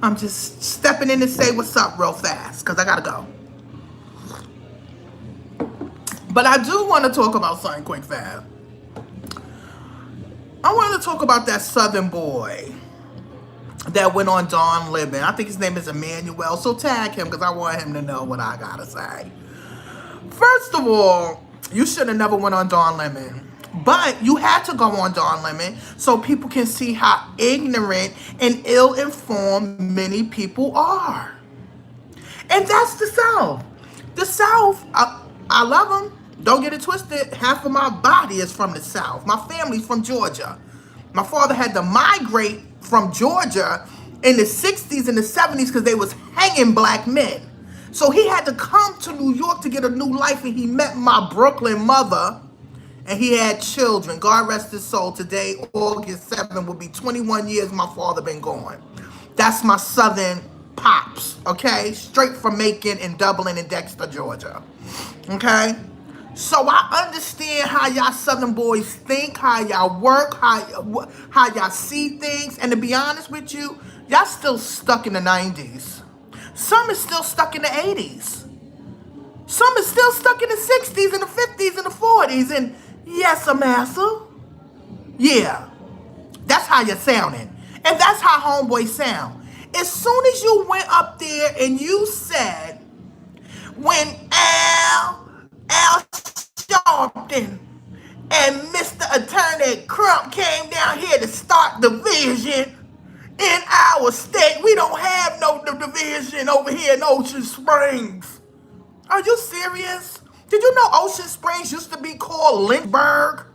I'm just stepping in to say what's up real fast because I gotta go. But I do want to talk about something quick fast. I want to talk about that Southern boy that went on Don Lemon. I think his name is Emmanuel. So tag him because I want him to know what I gotta say. First of all, you should have never went on Don Lemon. But you had to go on Don Lemon so people can see how ignorant and ill-informed many people are. And that's the South. The South, I love them. Don't get it twisted. Half of my body is from the South. My family's from Georgia. My father had to migrate from Georgia in the 60s and the 70s because they was hanging black men. So he had to come to New York to get a new life, and he met my Brooklyn mother, and he had children. God rest his soul. Today, August 7th, will be 21 years my father been gone. That's my Southern pops, okay? Straight from Macon and Dublin and Dexter, Georgia, okay? So I understand how y'all Southern boys think, how y'all work, how y'all see things. And to be honest with you, y'all still stuck in the 90s. Some is still stuck in the 80s. Some is still stuck in the 60s and the 50s and the 40s. And yes, massa. Yeah, that's how you're sounding. And that's how homeboys sound. As soon as you went up there and you said, when Al Sharpton and Mr. Attorney Crump came down here to start division in our state, we don't have no division over here in Ocean Springs. Are you serious? Did you know Ocean Springs used to be called Lynchburg?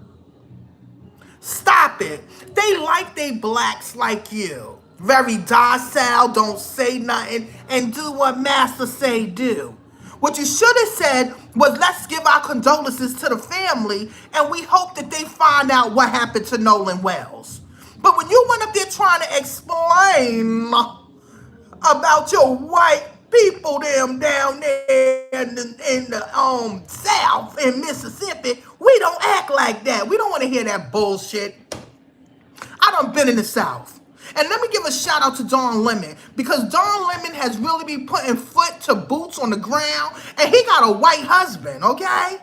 Stop it. They like they blacks like you. Very docile, don't say nothing, and do what master say do. What you should have said was, let's give our condolences to the family, and we hope that they find out what happened to Nolan Wells. But when you went up there trying to explain about your white people them down there in the South in Mississippi, we don't act like that. We don't want to hear that bullshit. I done been in the South. And let me give a shout out to Don Lemon, because Don Lemon has really been putting foot to boots on the ground, and he got a white husband, okay?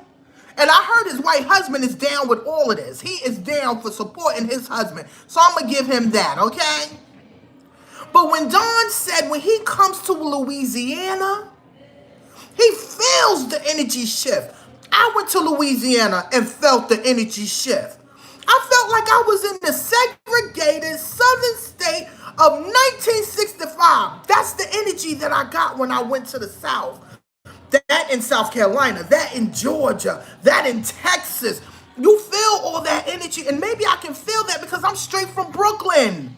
And I heard his white husband is down with all of this. He is down for supporting his husband. So I'm going to give him that, okay? But when Don said when he comes to Louisiana, he feels the energy shift. I went to Louisiana and felt the energy shift. I felt like I was in the segregated southern state of 1965. That's the energy that I got when I went to the South. That in South Carolina, that in Georgia, that in Texas. You feel all that energy, and maybe I can feel that because I'm straight from Brooklyn.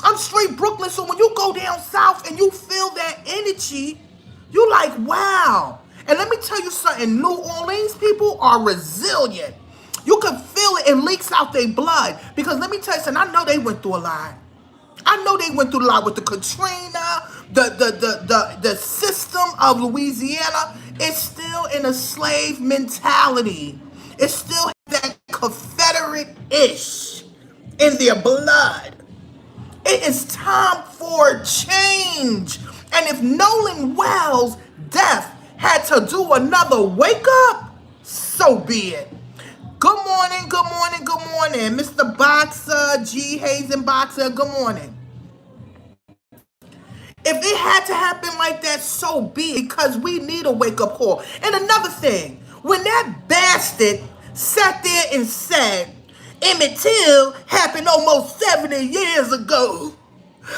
I'm straight Brooklyn, so when you go down south and you feel that energy, you like, wow. And let me tell you something, New Orleans people are resilient. You can feel it, it leaks out their blood. Because let me tell you something, I know they went through a lot. I know they went through a lot with the Katrina, the system of Louisiana. It's still in a slave mentality. It's still that Confederate-ish in their blood. It is time for change. And if Nolan Wells' death had to do another wake up, so be it. Good morning, good morning, good morning. Mr. Boxer, G. Hazen Boxer, good morning. If it had to happen like that, so be it, because we need a wake-up call. And another thing, when that bastard sat there and said, Emmett Till happened almost 70 years ago,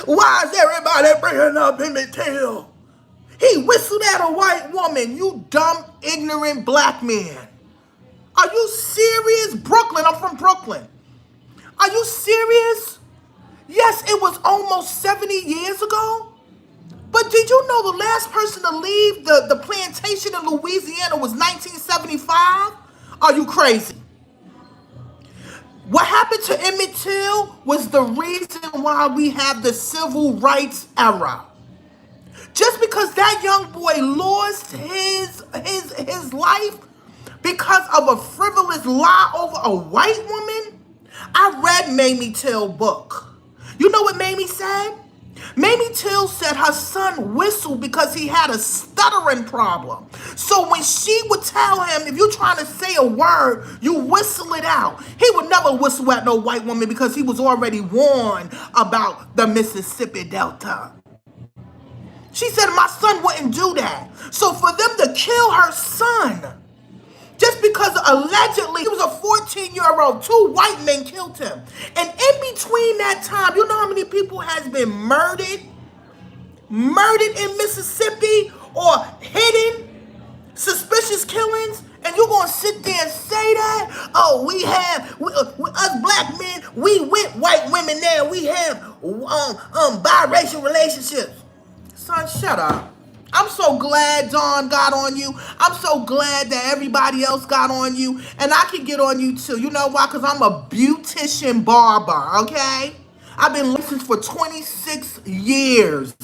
why is everybody bringing up Emmett Till? He whistled at a white woman, you dumb, ignorant black man. Are you serious? Brooklyn, I'm from Brooklyn. Are you serious? Yes, it was almost 70 years ago. But did you know the last person to leave the plantation in Louisiana was 1975? Are you crazy? What happened to Emmett Till was the reason why we have the civil rights era. Just because that young boy lost his life because of a frivolous lie over a white woman. I read Mamie Till book. You know what Mamie said? Mamie Till said her son whistled because he had a stuttering problem. So when she would tell him, if you're trying to say a word, you whistle it out. He would never whistle at no white woman because he was already warned about the Mississippi Delta. She said my son wouldn't do that. So for them to kill her son, just because allegedly he was a 14-year-old, 2 white men killed him. And in between that time, you know how many people has been murdered? Murdered in Mississippi or hidden? Suspicious killings? And you're going to sit there and say that? Oh, us black men, we with white women now. We have biracial relationships. Son, shut up. I'm so glad Dawn got on you. I'm so glad that everybody else got on you. And I can get on you too. You know why? Because I'm a beautician barber, okay? I've been licensed for 26 years.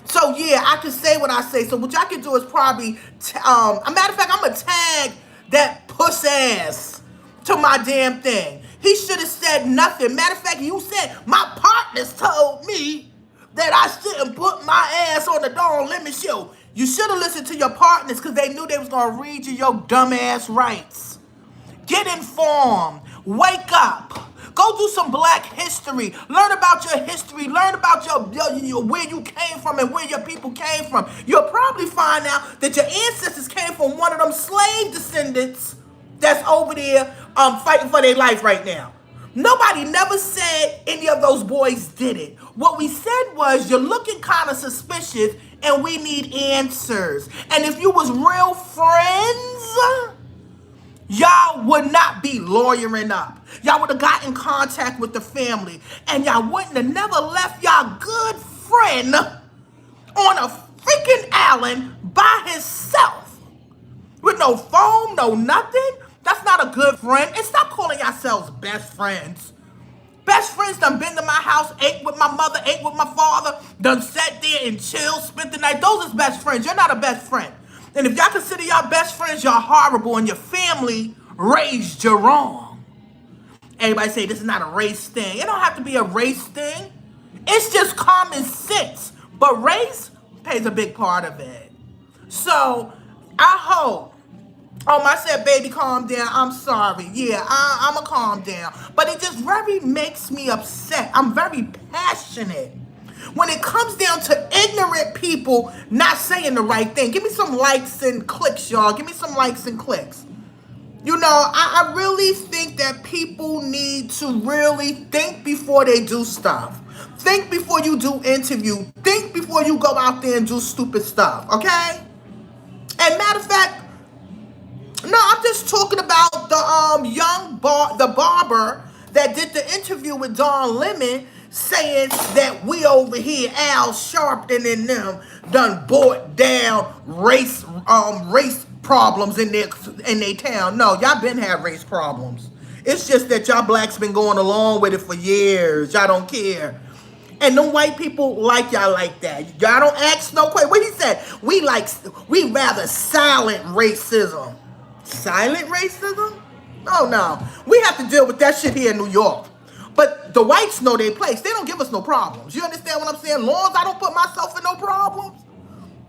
So yeah, I can say what I say. So what y'all can do is probably, a matter of fact, I'm going to tag that puss ass to my damn thing. He should have said nothing. Matter of fact, you said, my partners told me that I shouldn't put my ass on the Dawn Lemon show. You should have listened to your partners because they knew they was going to read you your dumb ass rights. Get informed. Wake up. Go do some black history. Learn about your history. Learn about your where you came from and where your people came from. You'll probably find out that your ancestors came from one of them slave descendants that's over there fighting for their life right now. Nobody never said any of those boys did it. What we said was, you're looking kind of suspicious and we need answers. And if you was real friends, y'all would not be lawyering up. Y'all would have got in contact with the family and y'all wouldn't have never left y'all good friend on a freaking island by himself with no phone, no nothing. That's not a good friend. And stop calling yourselves best friends. Best friends done been to my house, ate with my mother, ate with my father, done sat there and chilled, spent the night. Those is best friends. You're not a best friend. And if y'all consider y'all best friends, y'all horrible and your family raised you wrong. Everybody say this is not a race thing. It don't have to be a race thing. It's just common sense. But race plays a big part of it. So I hope. I said, baby, calm down. I'm sorry. Yeah, I'm going to calm down. But it just very makes me upset. I'm very passionate when it comes down to ignorant people not saying the right thing. Give me some likes and clicks, y'all. Give me some likes and clicks. You know, I really think that people need to really think before they do stuff. Think before you do interview. Think before you go out there and do stupid stuff, okay? And matter of fact, no, I'm just talking about the barber that did the interview with Dawn Lemon, saying that we over here, Al Sharpton and them, done brought down race problems in their town. No, y'all been have race problems. It's just that y'all blacks been going along with it for years. Y'all don't care. And them white people like y'all like that. Y'all don't ask no question. What he said? We rather silent racism. Silent racism? Oh, no. We have to deal with that shit here in New York. But the whites know their place. They don't give us no problems. You understand what I'm saying? Long as I don't put myself in no problems,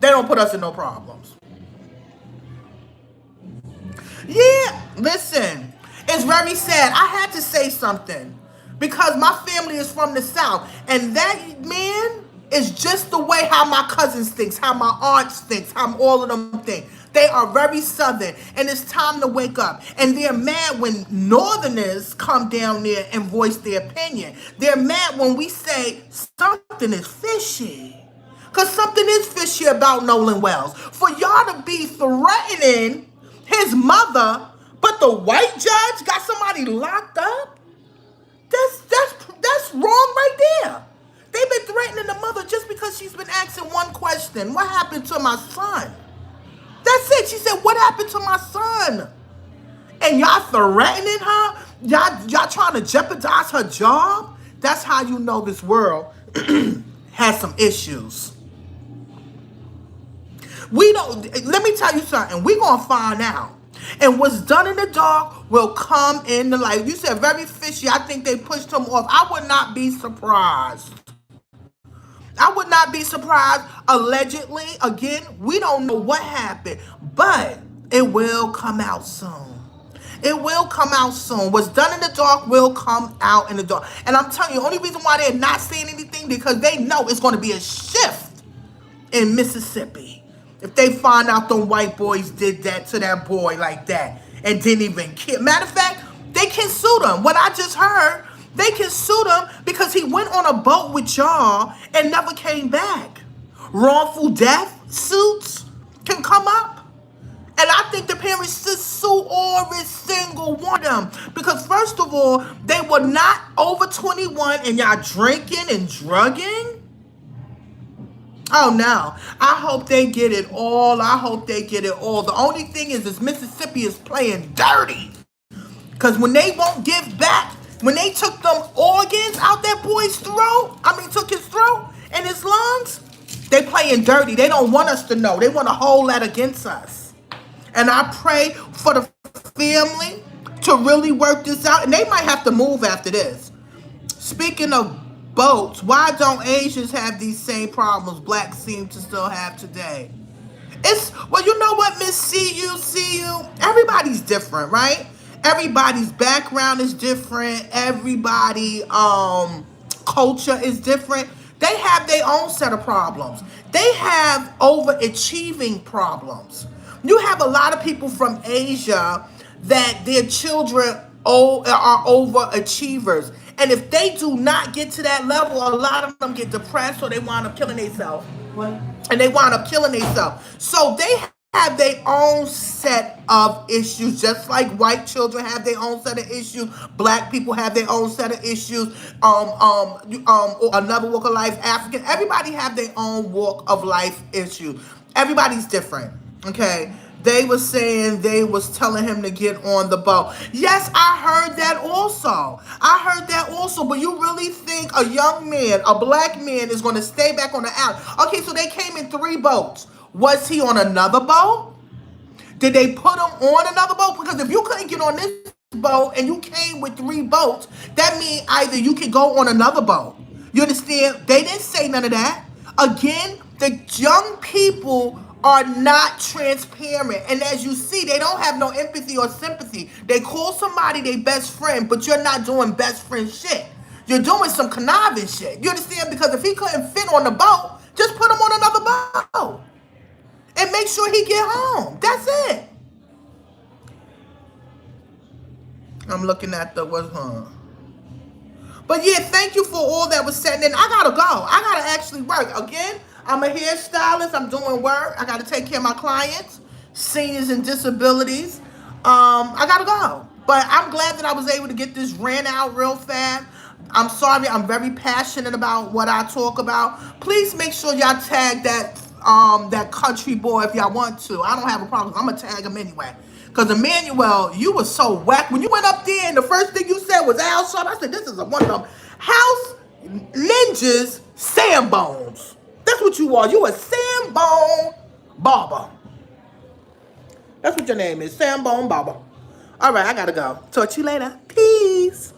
they don't put us in no problems. Yeah, listen. It's very sad. I had to say something because my family is from the South. And that man is just the way how my cousins thinks, how my aunts thinks, how all of them think. They are very Southern, and it's time to wake up. And they're mad when Northerners come down there and voice their opinion. They're mad when we say something is fishy. Because something is fishy about Nolan Wells. For y'all to be threatening his mother, but the white judge got somebody locked up? That's wrong right there. They've been threatening the mother just because she's been asking one question. What happened to my son? That's it. She said, what happened to my son? And y'all threatening her? Y'all trying to jeopardize her job? That's how you know this world has some issues. Let me tell you something. We're going to find out. And what's done in the dark will come in the light. You said very fishy. I think they pushed him off. I would not be surprised. I would not be surprised. Allegedly, again, we don't know what happened, but it will come out soon. It will come out soon. What's done in the dark will come out in the dark. And I'm telling you, the only reason why they're not saying anything because they know it's going to be a shift in Mississippi. If they find out them white boys did that to that boy like that and didn't even care. Matter of fact, they can sue them. What I just heard, they can sue them because he went on a boat with y'all and never came back. Wrongful death suits can come up. And I think the parents should sue every single one of them. Because first of all, they were not over 21 and y'all drinking and drugging. Oh no. I hope they get it all. I hope they get it all. The only thing is Mississippi is playing dirty. Because when they won't give back, when they took them organs out that boy's throat, took his throat and his lungs, they playing dirty. They don't want us to know. They want to hold that against us. And I pray for the family to really work this out. And they might have to move after this. Speaking of boats, why don't Asians have these same problems blacks seem to still have today? Well, you know what, Miss See you. Everybody's different, right? Everybody's background is different. Everybody culture is different. They have their own set of problems. They have overachieving problems. You have a lot of people from Asia that their children are overachievers. And if they do not get to that level, a lot of them get depressed or they wind up killing themselves. And they wind up killing themselves. So they have their own set of issues, just like white children have their own set of issues. Black people have their own set of issues. Another walk of life, African. Everybody have their own walk of life issue. Everybody's different. Okay, they was saying they was telling him to get on the boat. Yes, I heard that also. But you really think a young man, a black man, is going to stay back on the island? Okay, so they came in 3 boats. Was he on another boat? Did they put him on another boat? Because if you couldn't get on this boat and you came with 3 boats, that means either you could go on another boat. You understand? They didn't say none of that. Again, the young people are not transparent. And as you see, they don't have no empathy or sympathy. They call somebody their best friend, but you're not doing best friend shit. You're doing some conniving shit. You understand? Because if he couldn't fit on the boat, just put him on another boat. And make sure he get home. That's it. I'm looking at But yeah, thank you for all that was said. And I gotta go. I gotta actually work. Again, I'm a hairstylist. I'm doing work. I got to take care of my clients, seniors and disabilities. I got to go. But I'm glad that I was able to get this rant out real fast. I'm sorry. I'm very passionate about what I talk about. Please make sure y'all tag that country boy if y'all want to. I don't have a problem. I'm going to tag him anyway. Because Emmanuel, you were so whack. When you went up there and the first thing you said was Al Sharp, I said, this is one of them house ninjas, Sambones. That's what you are. You a Sambone barber. That's what your name is, Sambone barber. All right, I gotta go. Talk to you later. Peace.